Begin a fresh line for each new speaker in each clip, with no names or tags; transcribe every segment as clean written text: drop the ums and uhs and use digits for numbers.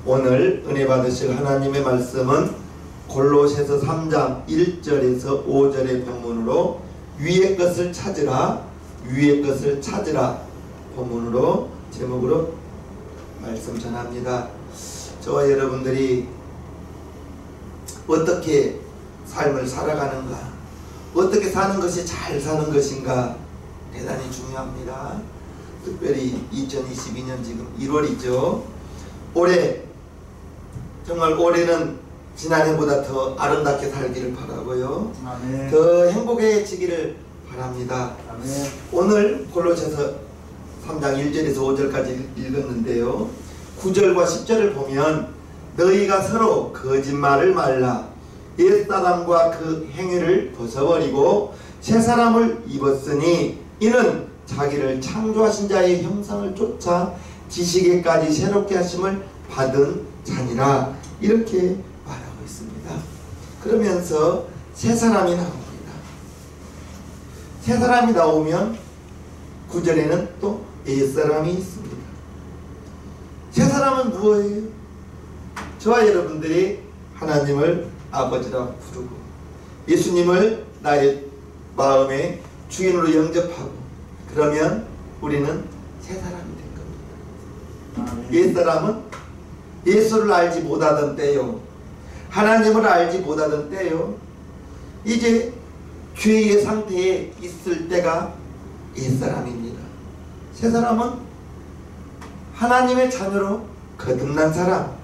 오늘 은혜 받으실 하나님의 말씀은 골로새서 3장 1절에서 5절의 본문으로 위의 것을 찾으라, 위의 것을 찾으라 본문으로 제목으로 말씀 전합니다. 저와 여러분들이 어떻게 삶을 살아가는가, 어떻게 사는 것이 잘 사는 것인가 대단히 중요합니다. 특별히 2022년 지금 1월이죠. 올해 정말 올해는 지난해보다 더 아름답게 살기를 바라고요.
아멘.
더 행복해지기를 바랍니다.
아멘.
오늘 골로새서 3장 1절에서 5절까지 읽었는데요. 9절과 10절을 보면 너희가 서로 거짓말을 말라 옛사람과 그 행위를 벗어버리고 새사람을 입었으니 이는 자기를 창조하신 자의 형상을 쫓아 지식에까지 새롭게 하심을 받은 자니라, 이렇게 말하고 있습니다. 그러면서 새사람이 나옵니다. 새사람이 나오면 9절에는 또 옛사람이 있습니다. 새사람은 무엇이에요? 저와 여러분들이 하나님을 아버지라고 부르고 예수님을 나의 마음의 주인으로 영접하고 그러면 우리는 새사람이 된 겁니다. 옛사람은 예수를 알지 못하던 때요, 하나님을 알지 못하던 때요, 이제 죄의 상태에 있을 때가 옛사람입니다. 새사람은 하나님의 자녀로 거듭난 사람,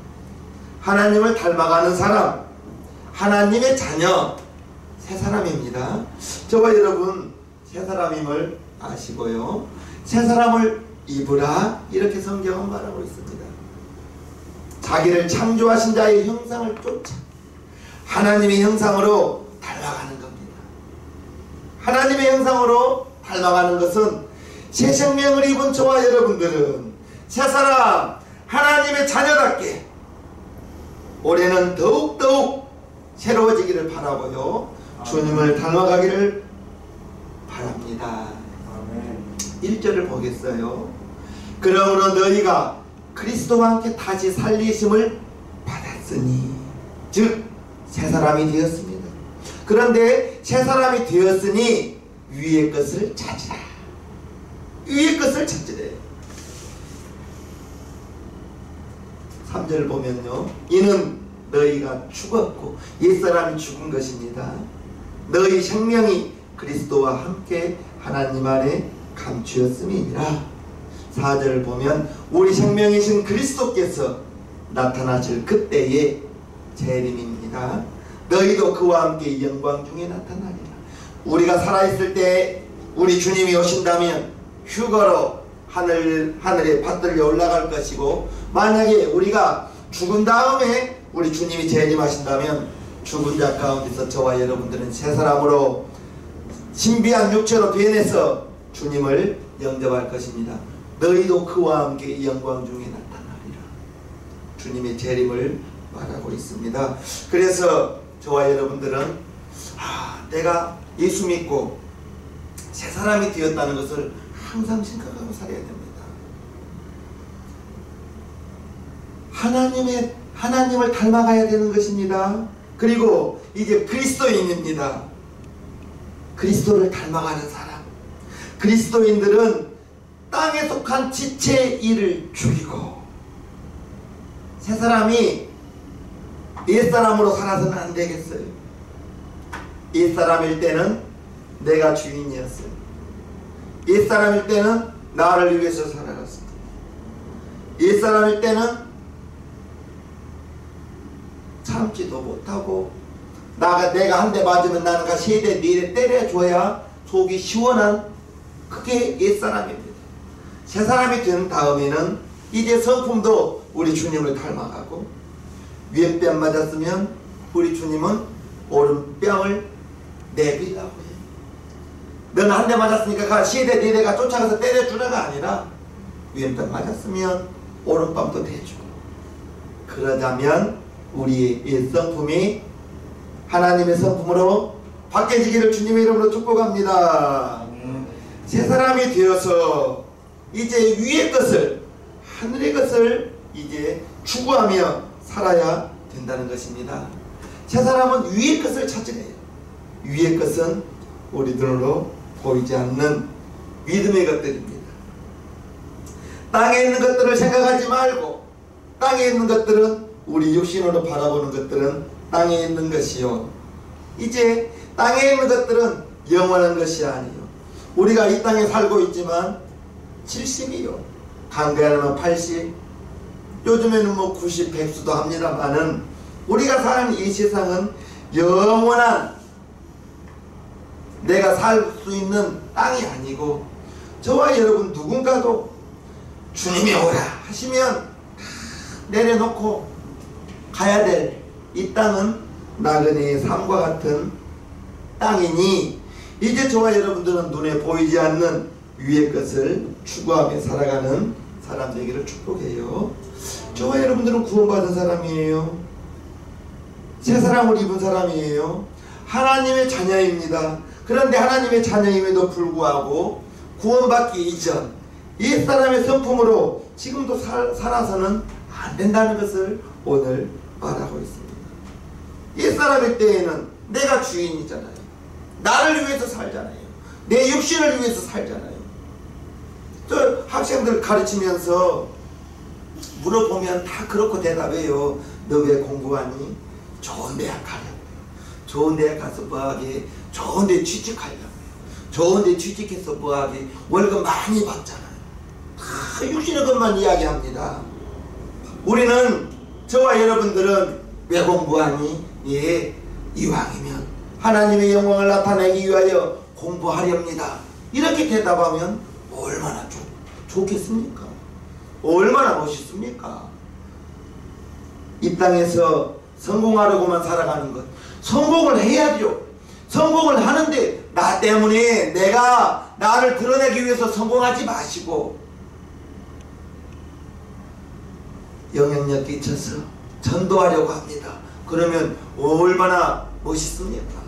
하나님을 닮아가는 사람, 하나님의 자녀, 새사람입니다. 저와 여러분 새사람임을 아시고요, 새사람을 입으라, 이렇게 성경은 말하고 있습니다. 자기를 창조하신 자의 형상을 쫓아 하나님의 형상으로 닮아가는 겁니다. 하나님의 형상으로 닮아가는 것은 새 생명을 입은 저와 여러분들은 새사람, 하나님의 자녀답게 올해는 더욱더욱 새로워지기를 바라고요, 주님을 닮아가기를 바랍니다. 1절을 보겠어요. 그러므로 너희가 그리스도와 함께 다시 살리심을 받았으니, 즉 새사람이 되었습니다. 그런데 새사람이 되었으니 위의 것을 찾으라, 위의 것을 찾으래. 3절 보면요, 이는 너희가 죽었고, 옛사람이 죽은 것입니다. 너희 생명이 그리스도와 함께 하나님 안에 감추었음이니라. 4절을 보면 우리 생명이신 그리스도께서 나타나실 그때의 재림입니다. 너희도 그와 함께 영광 중에 나타나리라. 우리가 살아있을 때 우리 주님이 오신다면 휴거로 하늘에 받들려 올라갈 것이고, 만약에 우리가 죽은 다음에 우리 주님이 재림하신다면 죽은 자 가운데서 저와 여러분들은 새사람으로 신비한 육체로 변해서 주님을 영접할 것입니다. 너희도 그와 함께 영광 중에 나타나리라. 주님의 재림을 말하고 있습니다. 그래서 저와 여러분들은 내가 예수 믿고 새사람이 되었다는 것을 항상 생각하고 살아야 됩니다. 하나님을 닮아가야 되는 것입니다. 그리고 이제 그리스도인입니다. 그리스도를 닮아가는 사람, 그리스도인들은 땅에 속한 지체의 일을 죽이고, 새사람이 옛사람으로 살아서는 안 되겠어요. 옛사람일 때는 내가 주인이었어요. 옛사람일 때는 나를 위해서 살아갔어요. 옛사람일 때는 참지도 못하고, 내가 한 대 맞으면 나는 가 세 대, 네 대 때려줘야 속이 시원한, 그게 옛사람입니다. 새사람이 된 다음에는 이제 성품도 우리 주님을 닮아가고, 왼뺨 맞았으면 우리 주님은 오른뺨을 내비라고 해요. 너는 한 대 맞았으니까 가 세 대, 네 대가 쫓아가서 때려주라가 아니라 왼뺨 맞았으면 오른뺨도 대주고, 그러자면 우리의 옛 성품이 하나님의 성품으로 바뀌어지기를 주님의 이름으로 축복합니다. 새 사람이 되어서 이제 위의 것을, 하늘의 것을 이제 추구하며 살아야 된다는 것입니다. 새 사람은 위의 것을 찾으래요. 위의 것은 우리 눈으로 보이지 않는 믿음의 것들입니다. 땅에 있는 것들을 생각하지 말고, 땅에 있는 것들은, 우리 육신으로 바라보는 것들은 땅에 있는 것이요, 이제 땅에 있는 것들은 영원한 것이 아니요. 우리가 이 땅에 살고 있지만 70이요, 강대하면 80, 요즘에는 뭐 90, 100수도 합니다만은 우리가 사는 이 세상은 영원한, 내가 살 수 있는 땅이 아니고, 저와 여러분 누군가도 주님이 오라 하시면 내려놓고 가야 될 이 땅은 나그네의 삶과 같은 땅이니, 이제 저와 여러분들은 눈에 보이지 않는 위의 것을 추구하며 살아가는 사람 되기를 축복해요. 저와 여러분들은 구원받은 사람이에요. 새 사람을 입은 사람이에요. 하나님의 자녀입니다. 그런데 하나님의 자녀임에도 불구하고 구원받기 이전 이 사람의 성품으로 지금도 살아서는 안 된다는 것을 오늘 말하고 있습니다. 이 사람의 때에는 내가 주인이잖아요. 나를 위해서 살잖아요. 내 육신을 위해서 살잖아요. 저 학생들 가르치면서 물어보면 다 그렇고 대답해요. 너 왜 공부하니? 좋은 대학 가려고요. 좋은 대학 가서 뭐하게? 좋은 데 취직하려고요. 좋은 데 취직해서 뭐하게? 월급 많이 받잖아요. 다 육신의 것만 이야기합니다. 우리는, 저와 여러분들은 왜 공부하니? 예, 이왕이면 하나님의 영광을 나타내기 위하여 공부하렵니다. 이렇게 대답하면 얼마나 좋겠습니까? 얼마나 멋있습니까? 이 땅에서 성공하려고만 살아가는 것, 성공을 해야죠. 성공을 하는데 나 때문에 내가 나를 드러내기 위해서 성공하지 마시고 영향력 끼쳐서 전도하려고 합니다. 그러면 얼마나 멋있습니까?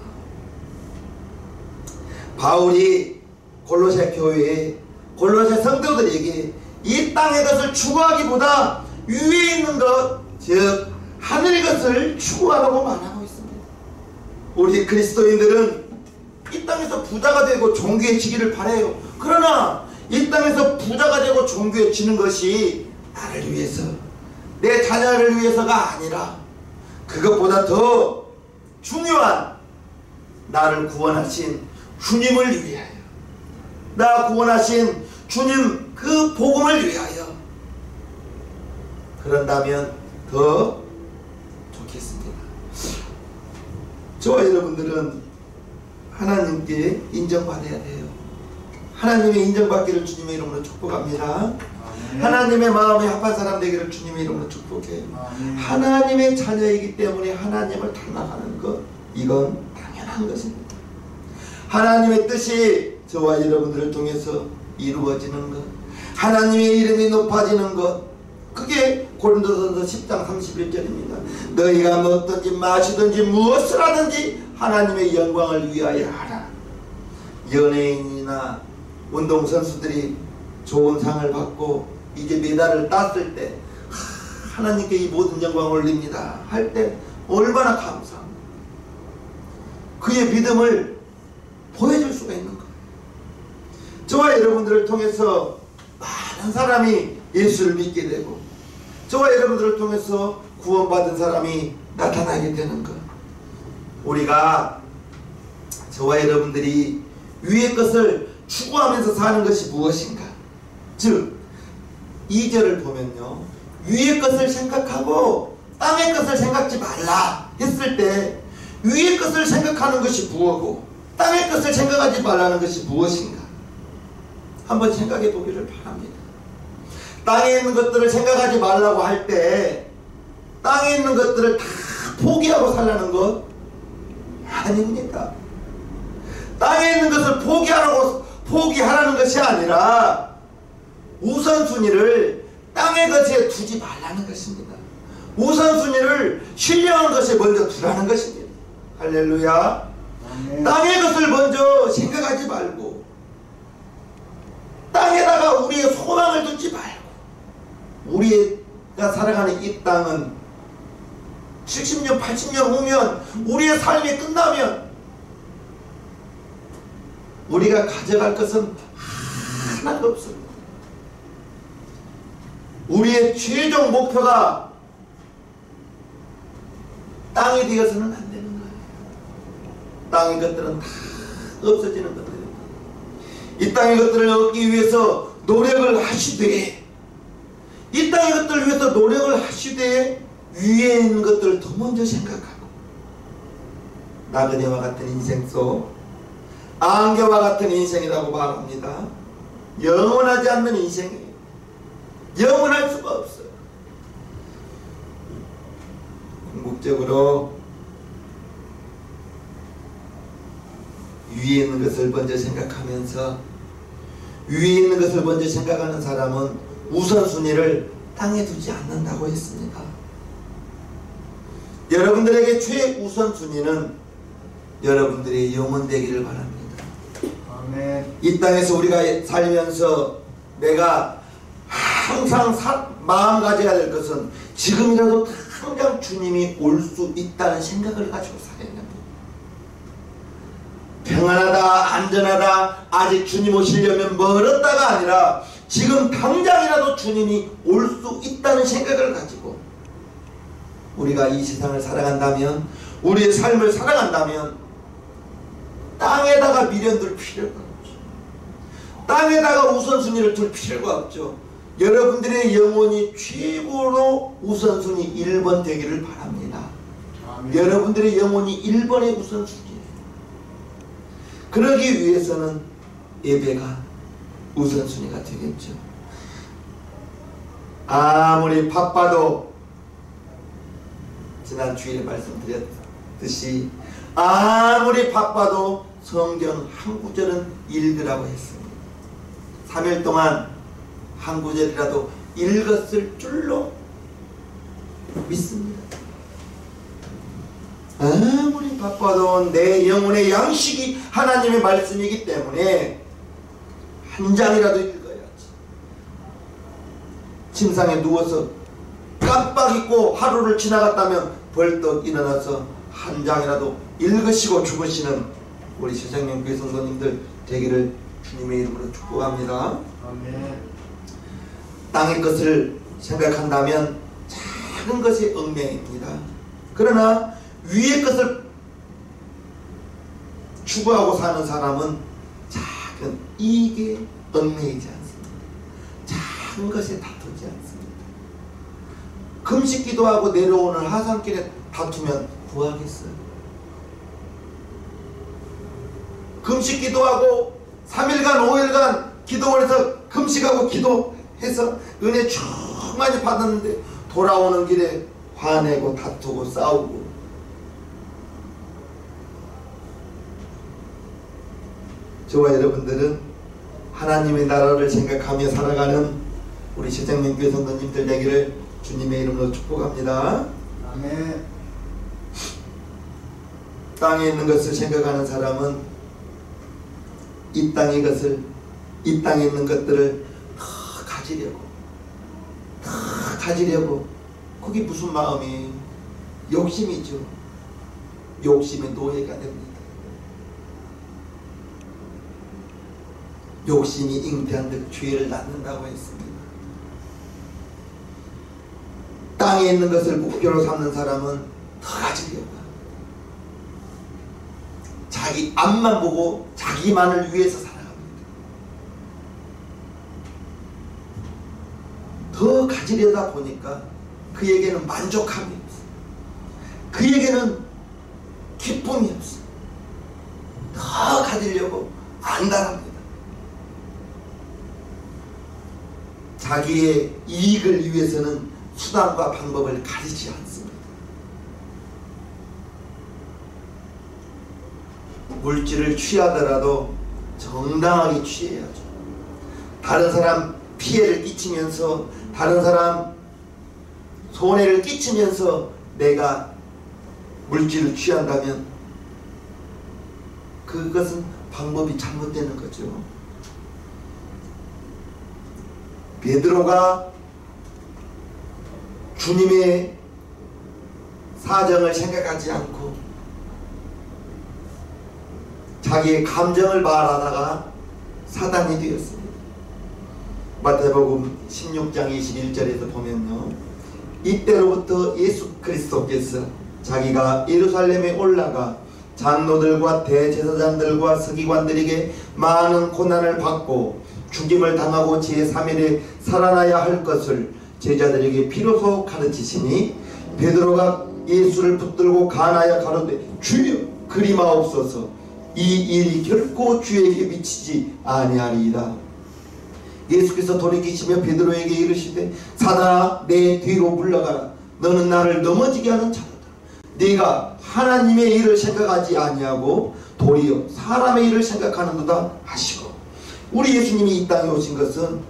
바울이 골로새 교회에, 골로새 성도들에게 이 땅의 것을 추구하기보다 위에 있는 것, 즉 하늘의 것을 추구하라고 말하고 있습니다. 우리 그리스도인들은 이 땅에서 부자가 되고 존귀해지기를 바라요. 그러나 이 땅에서 부자가 되고 존귀해지는 것이 나를 위해서, 내 자녀를 위해서가 아니라 그것보다 더 중요한 나를 구원하신 주님을 위하여, 나 구원하신 주님 그 복음을 위하여 그런다면 더 좋겠습니다. 저와 여러분들은 하나님께 인정받아야 돼요. 하나님의 인정받기를 주님의 이름으로 축복합니다. 하나님의 마음에 합한 사람 되기를 주님의 이름으로 축복해요. 하나님의 자녀이기 때문에 하나님을 닮아가는 것, 이건 당연한 것입니다. 하나님의 뜻이 저와 여러분들을 통해서 이루어지는 것, 하나님의 이름이 높아지는 것, 그게 고린도전서 10장 31절입니다. 너희가 먹든지 마시든지 무엇을 하든지 하나님의 영광을 위하여 하라. 연예인이나 운동선수들이 좋은 상을 받고 이제 메달을 땄을 때 하나님께 이 모든 영광을 올립니다 할 때 얼마나 감사합니다. 그의 믿음을 보여줄 수가 있는 거예요. 저와 여러분들을 통해서 많은 사람이 예수를 믿게 되고, 저와 여러분들을 통해서 구원받은 사람이 나타나게 되는 것, 우리가, 저와 여러분들이 위의 것을 추구하면서 사는 것이 무엇인가? 즉 2절을 보면요, 위의 것을 생각하고 땅의 것을 생각지 말라 했을 때 위의 것을 생각하는 것이 무엇이고 땅의 것을 생각하지 말라는 것이 무엇인가? 한번 생각해 보기를 바랍니다. 땅에 있는 것들을 생각하지 말라고 할 때 땅에 있는 것들을 다 포기하고 살라는 것 아닙니다. 땅에 있는 것을 포기하라는 것이 아니라 우선순위를 땅의 것에 두지 말라는 것입니다. 우선순위를 신령한 것에 먼저 두라는 것입니다. 할렐루야. 땅의 것을 먼저 생각하지 말고 땅에다가 우리의 소망을 두지 말고 우리의 살아가는 이 땅은 70년 80년 후면 우리의 삶이 끝나면 우리가 가져갈 것은 하나도 없습니다. 우리의 최종 목표가 땅이 되어서는 안 되는 거예요. 땅의 것들은 다 없어지는 것들입니다. 이 땅의 것들을 얻기 위해서 노력을 하시되, 이 땅의 것들을 위해서 노력을 하시되 위에 있는 것들을 더 먼저 생각하고, 나그네와 같은 인생 속 안개와 같은 인생이라고 말합니다. 영원하지 않는 인생이에요. 영원할 수가 없어요. 궁극적으로 위에 있는 것을 먼저 생각하면서, 위에 있는 것을 먼저 생각하는 사람은 우선순위를 땅에 두지 않는다고 했습니다. 여러분들에게 최우선순위는 여러분들의 영혼 되기를 바랍니다.
아멘.
이 땅에서 우리가 살면서 내가 항상 마음 가져야 될 것은 지금이라도 당장 주님이 올 수 있다는 생각을 가지고 살아야 합니다. 평안하다, 안전하다, 아직 주님 오시려면 멀었다가 아니라 지금 당장이라도 주님이 올 수 있다는 생각을 가지고 우리가 이 세상을 살아간다면, 우리의 삶을 살아간다면 땅에다가 미련 둘 필요가 없죠. 땅에다가 우선순위를 둘 필요가 없죠. 여러분들의 영혼이 최고로 우선순위 1번 되기를 바랍니다.
아멘.
여러분들의 영혼이 1번의 우선순위예요. 그러기 위해서는 예배가 우선순위가 되겠죠. 아무리 바빠도, 지난 주일에 말씀드렸듯이 아무리 바빠도 성경 한 구절은 읽으라고 했습니다. 3일 동안 한 구절이라도 읽었을 줄로 믿습니다. 아무리 바빠도 내 영혼의 양식이 하나님의 말씀이기 때문에 한 장이라도 읽어야지. 침상에 누워서 깜빡 잊고 하루를 지나갔다면 벌떡 일어나서 한 장이라도 읽으시고 주무시는 우리 세상명 교회 성도님들 되기를 주님의 이름으로 축복합니다.
아멘.
땅의 것을 생각한다면 작은 것이 얽매입니다. 그러나 위의 것을 추구하고 사는 사람은 작은 이익에 얽매이지 않습니다. 작은 것에 다투지 않습니다. 금식 기도하고 내려오는 하산길에 다투면 구하겠어요? 금식 기도하고 3일간 5일간 기도원에서 금식하고 기도해서 은혜 충만히 받았는데 돌아오는 길에 화내고 다투고 싸우고, 저와 여러분들은 하나님의 나라를 생각하며 살아가는 우리 세상명교회 성도님들 되기를 주님의 이름으로 축복합니다.
아멘.
땅에 있는 것을 생각하는 사람은 이 땅의 것을, 이 땅에 있는 것들을 더 가지려고 그게 무슨 마음이에요? 욕심이죠. 욕심의 노예가 됩니다. 욕심이 잉태한 듯 죄를 낳는다고 했습니다. 땅에 있는 것을 목표로 삼는 사람은 더 가지려고 합니다. 자기 앞만 보고 자기만을 위해서 살아갑니다. 더 가지려다 보니까 그에게는 만족함이 없어요. 그에게는 기쁨이 없어요. 더 가지려고 안달합니다. 자기의 이익을 위해서는 수단과 방법을 가리지 않습니다. 물질을 취하더라도 정당하게 취해야죠. 다른 사람 피해를 끼치면서, 다른 사람 손해를 끼치면서 내가 물질을 취한다면 그것은 방법이 잘못되는 거죠. 주님의 사정을 생각하지 않고 자기의 감정을 말하다가 사단이 되었습니다. 마태복음 16장 21절에서 보면요, 이때로부터 예수 그리스도께서 자기가 예루살렘에 올라가 장로들과 대제사장들과 서기관들에게 많은 고난을 받고 죽임을 당하고 제3일에 살아나야 할 것을 제자들에게 비로소 가르치시니, 베드로가 예수를 붙들고 간하여 가로되 주여 그리마옵소서, 이 일이 결코 주에게 미치지 아니하리이다. 예수께서 돌이키시며 베드로에게 이르시되 사단아 내 뒤로 물러가라. 너는 나를 넘어지게 하는 자로다. 네가 하나님의 일을 생각하지 아니하고 도리어 사람의 일을 생각하는도다 하시고. 우리 예수님이 이 땅에 오신 것은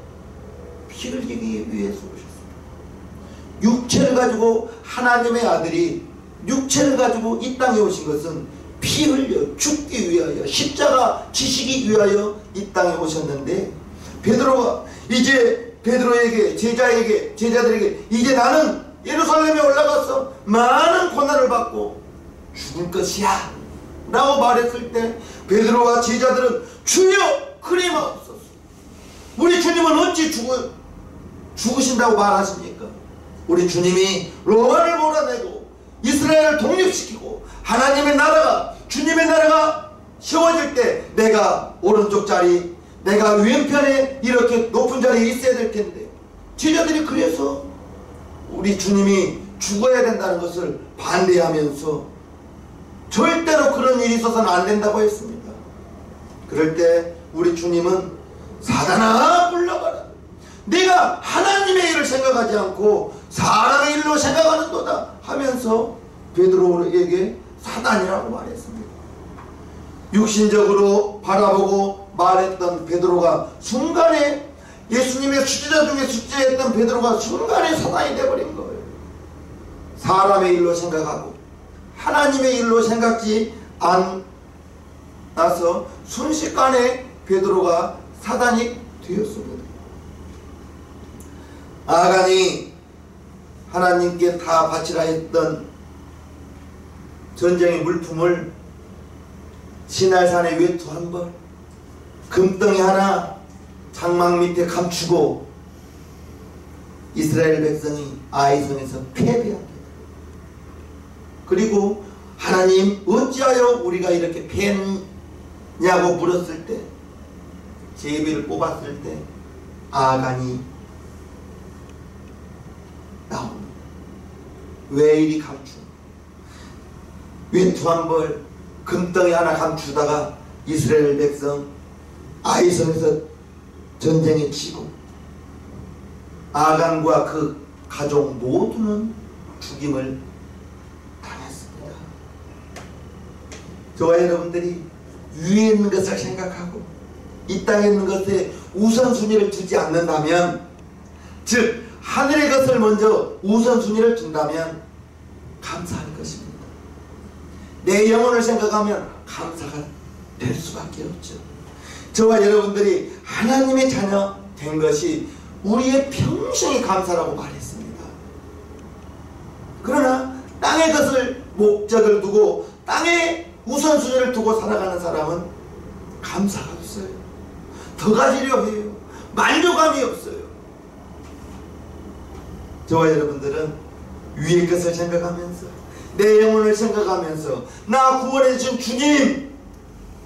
피 흘리기 위해서 오셨습니다. 육체를 가지고, 하나님의 아들이 육체를 가지고 이 땅에 오신 것은 피 흘려 죽기 위하여, 십자가 지시기 위하여 이 땅에 오셨는데, 베드로가 이제 베드로에게, 제자들에게 이제 나는 예루살렘에 올라가서 많은 고난을 받고 죽을 것이야 라고 말했을 때, 베드로와 제자들은 주여 그리마옵소서. 우리 주님은 어찌 죽으신다고 말하십니까? 우리 주님이 로마를 몰아내고 이스라엘을 독립시키고 하나님의 나라가, 주님의 나라가 세워질 때 내가 오른쪽 자리, 내가 왼편에 이렇게 높은 자리에 있어야 될 텐데, 제자들이 그래서 우리 주님이 죽어야 된다는 것을 반대하면서 절대로 그런 일이 있어서는 안 된다고 했습니다. 그럴 때 우리 주님은 사단아 물러가라. 네가 하나님의 일을 생각하지 않고 사람의 일로 생각하는도다 하면서 베드로에게 사단이라고 말했습니다. 육신적으로 바라보고 말했던 베드로가 순간에, 예수님의 수제자 중에 수제했던 베드로가 순간에 사단이 되어버린 거예요. 사람의 일로 생각하고 하나님의 일로 생각지 않아서 순식간에 베드로가 사단이 되었습니다. 아간이 하나님께 다 바치라 했던 전쟁의 물품을 시날산에 외투 한 벌, 금덩이 하나 장막 밑에 감추고 이스라엘 백성이 아이성에서 패배합니다. 그리고 하나님 어찌하여 우리가 이렇게 패냐고 물었을 때, 제비를 뽑았을 때 아간이 나옵니다. 왜 이리 감추? 외투 한 벌, 금덩이 하나 감추다가 이스라엘 백성 아이성에서 전쟁에 치고 아간과 그 가족 모두는 죽임을 당했습니다. 저와 여러분들이 위에 있는 것을 생각하고 이 땅에 있는 것에 우선순위를 두지 않는다면, 즉 하늘의 것을 먼저 우선순위를 둔다면 감사할 것입니다. 내 영혼을 생각하면 감사가 될 수밖에 없죠. 저와 여러분들이 하나님의 자녀 된 것이 우리의 평생의 감사라고 말했습니다. 그러나 땅의 것을 목적을 두고 땅의 우선순위를 두고 살아가는 사람은 감사가 없어요. 더 가지려 해요. 만족감이 없어요. 저와 여러분들은 위의 것을 생각하면서, 내 영혼을 생각하면서, 나 구원해 주신 주님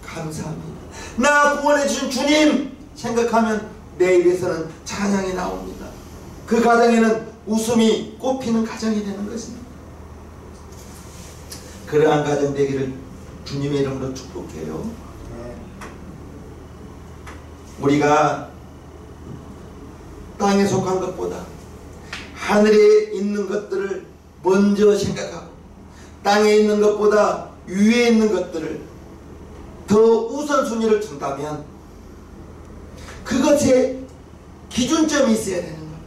감사합니다, 나 구원해 주신 주님 생각하면 내 입에서는 찬양이 나옵니다. 그 가정에는 웃음이 꽃피는 가정이 되는 것입니다. 그러한 가정 되기를 주님의 이름으로 축복해요. 우리가 땅에 속한 것보다 하늘에 있는 것들을 먼저 생각하고 땅에 있는 것보다 위에 있는 것들을 더 우선순위를 둔다면 그것에 기준점이 있어야 되는 겁니다.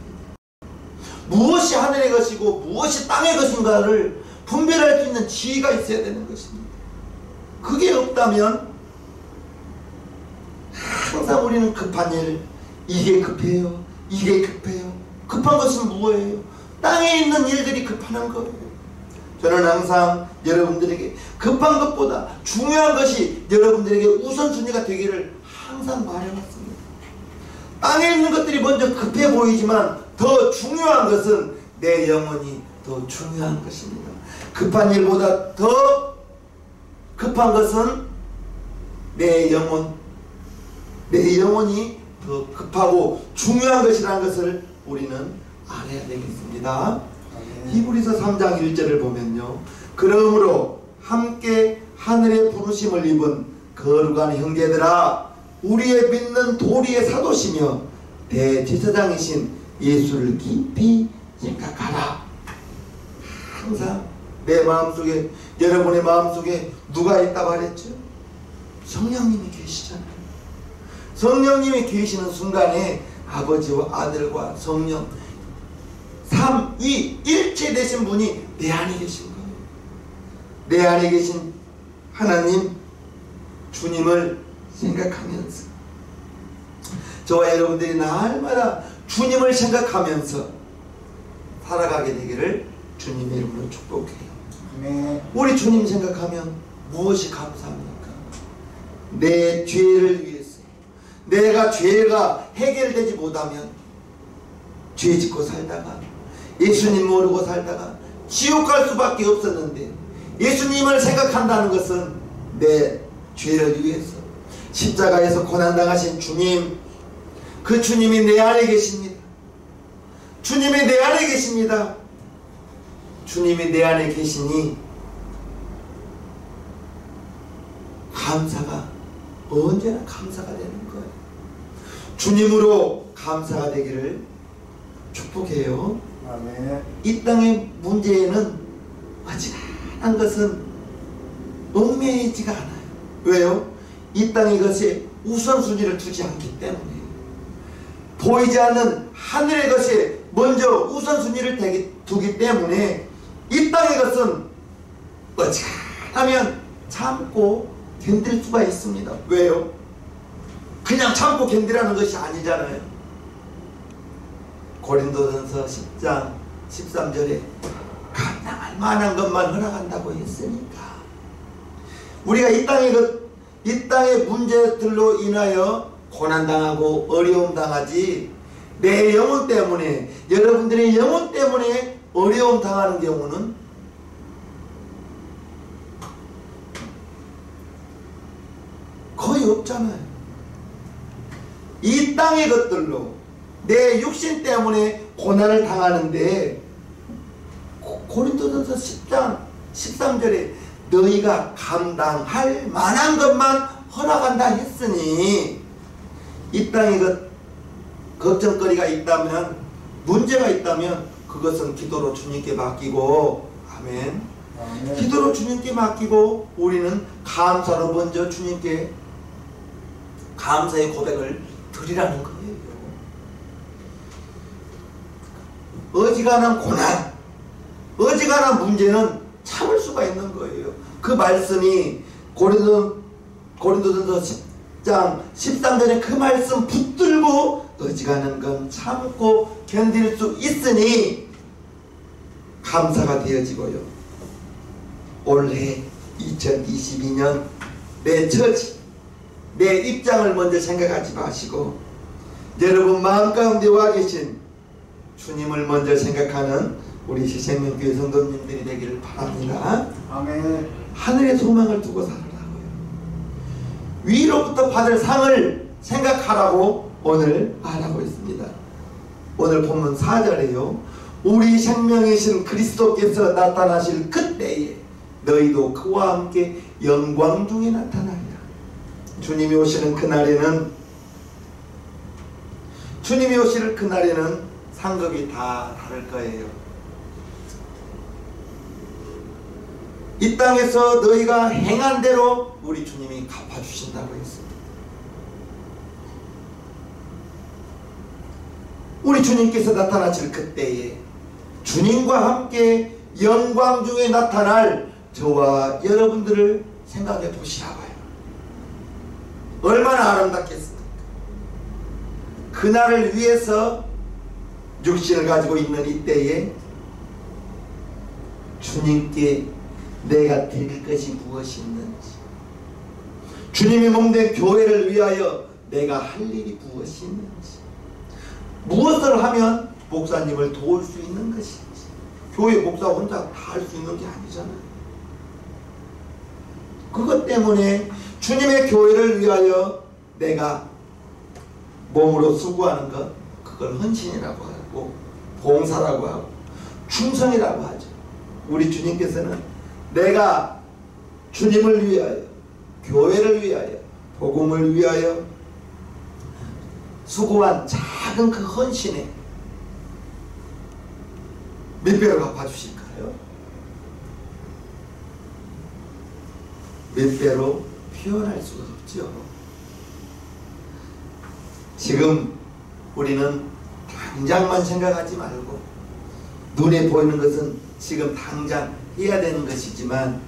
무엇이 하늘의 것이고 무엇이 땅의 것인가를 분별할 수 있는 지혜가 있어야 되는 것입니다. 그게 없다면 항상 우리는 급한 일, 이게 급해요, 이게 급해요. 급한 것은 무엇이에요? 땅에 있는 일들이 급하는 거예요. 저는 항상 여러분들에게 급한 것보다 중요한 것이 여러분들에게 우선순위가 되기를 항상 말해왔습니다. 땅에 있는 것들이 먼저 급해 보이지만 더 중요한 것은 내 영혼이 더 중요한 것입니다. 급한 일보다 더 급한 것은 내 영혼이 더 급하고 중요한 것이라는 것을 우리는 알아야 되겠습니다. 히브리서 3장 1절을 보면요, 그러므로 함께 하늘의 부르심을 입은 거룩한 형제들아, 우리의 믿는 도리의 사도시며 대제사장이신 예수를 깊이 생각하라. 항상 내 마음속에, 여러분의 마음속에 누가 있다고 하랬죠? 성령님이 계시잖아요. 성령님이 계시는 순간에 아버지와 아들과 성령 삼위 일체 되신 분이 내 안에 계신 거예요. 내 안에 계신 하나님 주님을 생각하면서 저와 여러분들이 날마다 주님을 생각하면서 살아가게 되기를 주님의 이름으로 축복해요.
네.
우리 주님 생각하면 무엇이 감사합니까? 내 죄를 위해서, 내가 죄가 해결되지 못하면 죄 짓고 살다가 예수님 모르고 살다가 지옥 갈 수밖에 없었는데, 예수님을 생각한다는 것은 내 죄를 위해서 십자가에서 고난당하신 주님, 그 주님이 내 안에 계십니다. 주님이 내 안에 계십니다. 주님이 내 안에 계시니 감사가 언제나 감사가 되는 거예요. 주님으로 감사가 되기를 축복해요.
아멘.
이 땅의 문제에는 어지간한 것은 얽매이지가 않아요. 왜요? 이 땅의 것에 우선순위를 두지 않기 때문에, 보이지 않는 하늘의 것에 먼저 우선순위를 두기 때문에 이 땅의 것은 어지간하면 참고 견딜 수가 있습니다. 왜요? 그냥 참고 견디라는 것이 아니잖아요. 고린도전서 10장 13절에 감당할 만한 것만 허락한다고 했으니까, 우리가 이 땅의 문제들로 인하여 고난당하고 어려움 당하지, 내 영혼 때문에, 여러분들의 영혼 때문에 어려움 당하는 경우는 거의 없잖아요. 이 땅의 것들로 내 육신 때문에 고난을 당하는데, 고린도전서 10장 13절에 너희가 감당할 만한 것만 허락한다 했으니, 이 땅에 걱정거리가 있다면, 문제가 있다면 그것은 기도로 주님께 맡기고, 아멘.
아멘.
기도로 주님께 맡기고 우리는 감사로 먼저 주님께 감사의 고백을 드리라는 거예요. 어지간한 고난, 어지간한 문제는 참을 수가 있는 거예요. 그 말씀이 고린도전서 10장 13절에 그 말씀 붙들고 어지간한 건 참고 견딜 수 있으니 감사가 되어지고요. 올해 2022년 내 처지, 내 입장을 먼저 생각하지 마시고 여러분 마음 가운데 와 계신 주님을 먼저 생각하는 우리 시생명교회 성도님들이 되기를 바랍니다.
아멘.
하늘의 소망을 두고 살아라고요. 위로부터 받을 상을 생각하라고 오늘 말하고 있습니다. 오늘 본문 4절에요. 우리 생명이신 그리스도께서 나타나실 그때에 너희도 그와 함께 영광 중에 나타나리라. 주님이 오시는 그날에는 상급이 다 다를 거예요. 이 땅에서 너희가 행한 대로 우리 주님이 갚아주신다고 했습니다. 우리 주님께서 나타나실 그때에 주님과 함께 영광 중에 나타날 저와 여러분들을 생각해 보시라고요. 얼마나 아름답겠습니까? 그날을 위해서 육신을 가지고 있는 이때에 주님께 내가 드릴 것이 무엇이 있는지, 주님의 몸된 교회를 위하여 내가 할 일이 무엇이 있는지, 무엇을 하면 목사님을 도울 수 있는 것인지. 교회 목사 혼자 다 할 수 있는 게 아니잖아요. 그것 때문에 주님의 교회를 위하여 내가 몸으로 수고하는 것, 그걸 헌신이라고 하고 봉사라고 하고 충성이라고 하죠. 우리 주님께서는 내가 주님을 위하여, 교회를 위하여, 복음을 위하여 수고한 작은 그 헌신에 몇 배로 갚아주실까요? 몇 배로 표현할 수가 없죠. 지금 우리는 당장만 생각하지 말고 눈에 보이는 것은 지금 당장 해야 되는 것이지만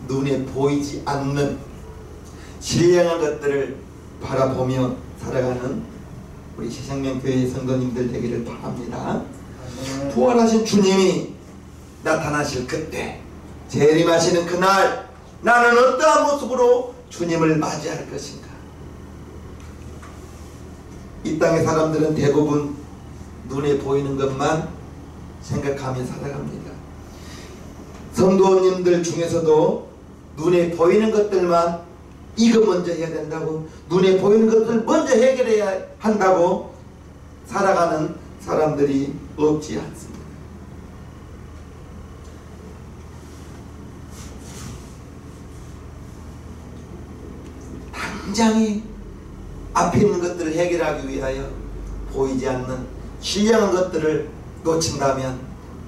눈에 보이지 않는 신령한 것들을 바라보며 살아가는 우리 새생명교회 성도님들 되기를 바랍니다. 부활하신 주님이 나타나실 그때, 재림하시는 그날 나는 어떠한 모습으로 주님을 맞이할 것인가? 이 땅의 사람들은 대부분 눈에 보이는 것만 생각하며 살아갑니다. 성도님들 중에서도 눈에 보이는 것들만 이거 먼저 해야 된다고, 눈에 보이는 것들 먼저 해결해야 한다고 살아가는 사람들이 없지 않습니다. 당장에 앞에 있는 것들을 해결하기 위하여 보이지 않는 신령한 것들을 놓친다면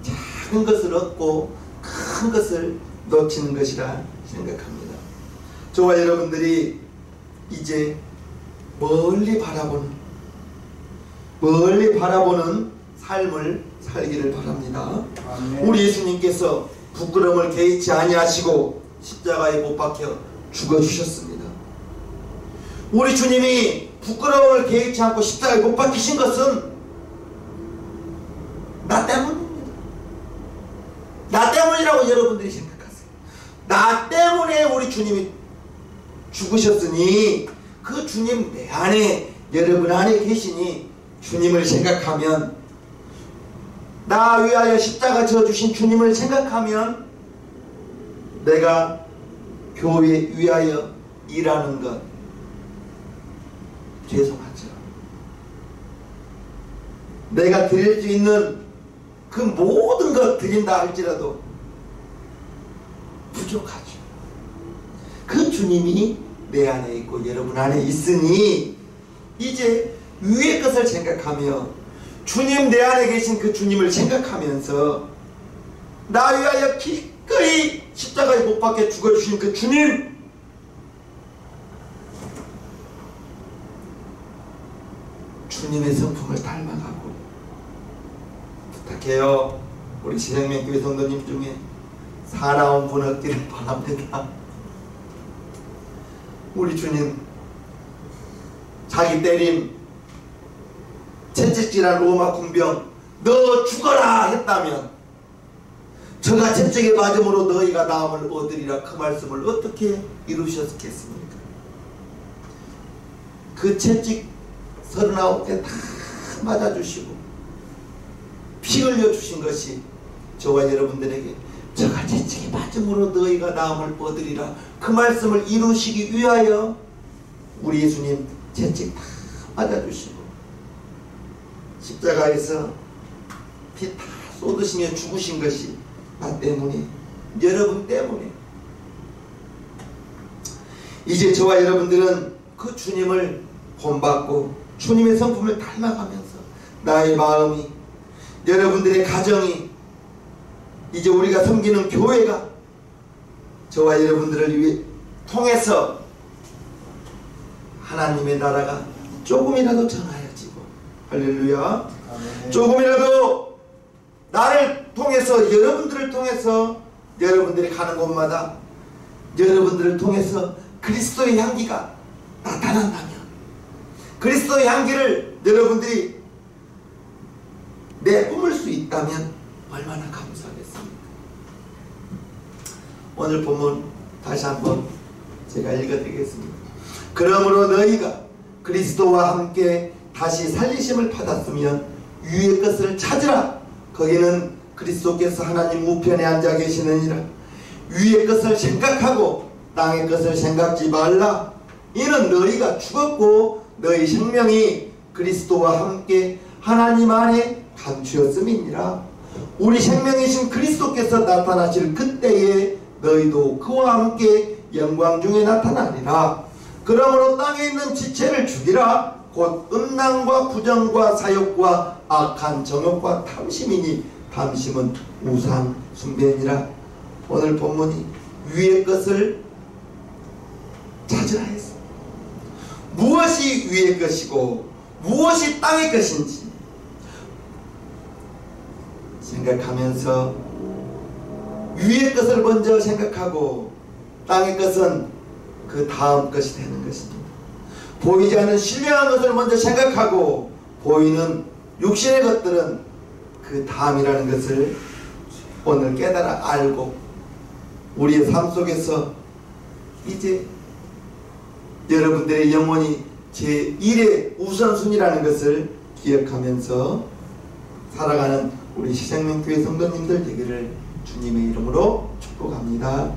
작은 것을 얻고 큰 것을 놓치는 것이라 생각합니다. 저와 여러분들이 이제 멀리 바라보는 삶을 살기를 바랍니다. 아멘. 우리 예수님께서 부끄러움을 개의치 아니하시고 십자가에 못 박혀 죽어주셨습니다. 우리 주님이 부끄러움을 개의치 않고 십자가에 못 박히신 것은 나 때문입니다. 나 때문이라고 여러분들이 생각하세요. 나 때문에 우리 주님이 죽으셨으니 그 주님 내 안에, 여러분 안에 계시니 주님을 생각하면, 나 위하여 십자가 져주신 주님을 생각하면 내가 교회 위하여 일하는 것 죄송하죠. 내가 드릴 수 있는 그 모든 것 드린다 할지라도 부족하죠. 그 주님이 내 안에 있고 여러분 안에 있으니 이제 위의 것을 생각하며 주님 내 안에 계신 그 주님을 생각하면서 나 위하여 기꺼이 십자가에 못 박혀 죽어주신 그 주님, 주님의 성품을 닮아가고 부탁해요. 우리 새생명교회 성도님 중에 사나운 분 없기를 바랍니다. 우리 주님 자기 때림, 채찍질한 로마 군병 너 죽어라 했다면 저가 채찍에 맞음으로 너희가 나음을 얻으리라, 그 말씀을 어떻게 이루셨겠습니까? 그 채찍 39대 다 맞아주시고 피 흘려주신 것이 저와 여러분들에게 저가 채찍에 맞음으로 너희가 나음을 얻으리라, 그 말씀을 이루시기 위하여 우리 예수님 채찍 다 맞아주시고 십자가에서 피 다 쏟으시며 죽으신 것이 나 때문에, 여러분 때문에. 이제 저와 여러분들은 그 주님을 본받고 주님의 성품을 닮아가면서 나의 마음이, 여러분들의 가정이, 이제 우리가 섬기는 교회가 저와 여러분들을 위해 통해서 하나님의 나라가 조금이라도 전하여지고, 할렐루야, 아멘. 조금이라도 나를 통해서, 여러분들을 통해서, 여러분들이 가는 곳마다 여러분들을 통해서 그리스도의 향기가 나타난다면, 그리스도의 향기를 여러분들이 내뿜을 수 있다면 얼마나 감사하겠습니까? 오늘 본문 다시 한번 제가 읽어드리겠습니다. 그러므로 너희가 그리스도와 함께 다시 살리심을 받았으면 위의 것을 찾으라. 거기는 그리스도께서 하나님 우편에 앉아 계시느니라. 위의 것을 생각하고 땅의 것을 생각지 말라. 이는 너희가 죽었고 너희 생명이 그리스도와 함께 하나님 안에 감추었음이니라. 우리 생명이신 그리스도께서 나타나실 그때에 너희도 그와 함께 영광 중에 나타나리라. 그러므로 땅에 있는 지체를 죽이라. 곧 음란과 부정과 사욕과 악한 정욕과 탐심이니 탐심은 우상 숭배니라. 오늘 본문이 위의 것을 찾으라 했어. 무엇이 위의 것이고 무엇이 땅의 것인지 생각하면서 위의 것을 먼저 생각하고 땅의 것은 그 다음 것이 되는 것입니다. 보이지 않는 신령한 것을 먼저 생각하고 보이는 육신의 것들은 그 다음이라는 것을 오늘 깨달아 알고 우리의 삶 속에서 이제 여러분들의 영혼이 제1의 우선순위라는 것을 기억하면서 살아가는 우리 시생명교회 성도님들 되기를 주님의 이름으로 축복합니다.